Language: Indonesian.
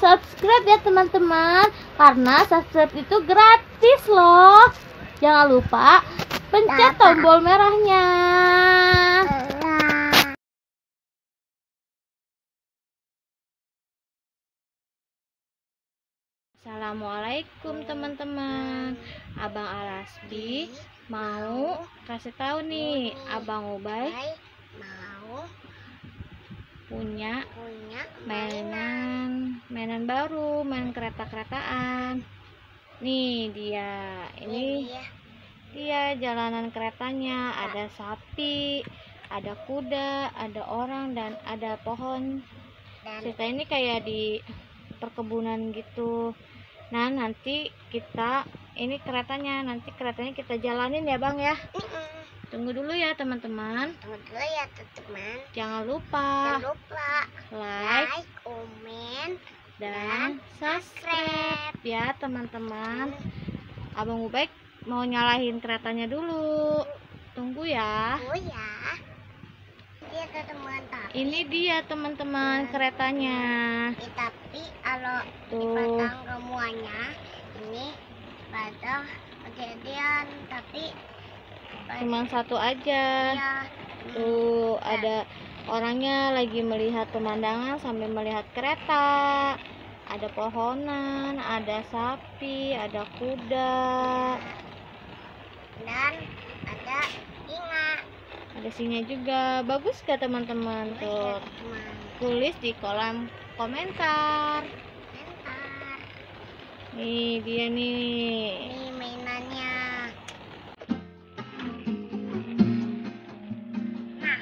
subscribe ya teman-teman, karena subscribe itu gratis loh. Jangan lupa pencet tombol merahnya. Assalamualaikum teman-teman. Abang Alasbi mau kasih tahu nih, Abang Ubay mau punya mainan mainan baru, main kereta-keretaan. Nih dia, ini dia jalanan keretanya. Ada sapi, ada kuda, ada orang, dan ada pohon. Cerita ini kayak di perkebunan gitu. Nah, nanti ini keretanya kita jalanin ya Bang ya. Tunggu dulu ya teman-teman. Jangan lupa like, komen, dan subscribe ya teman-teman. Abang Ubay mau nyalahin keretanya dulu. Tunggu ya. Ini dia teman-teman keretanya. Tapi kalau Tuh. dipasang semuanya ini pada kejadian, tapi Cuma satu aja. ya, Tuh, ada orangnya lagi melihat pemandangan sambil melihat kereta. Ada pohonan, ada sapi, ada kuda, dan ada singa. ada singa juga. Bagus gak teman-teman? Tuh, tulis di kolom komentar. Nih dia nih. Ini mainannya. Nah,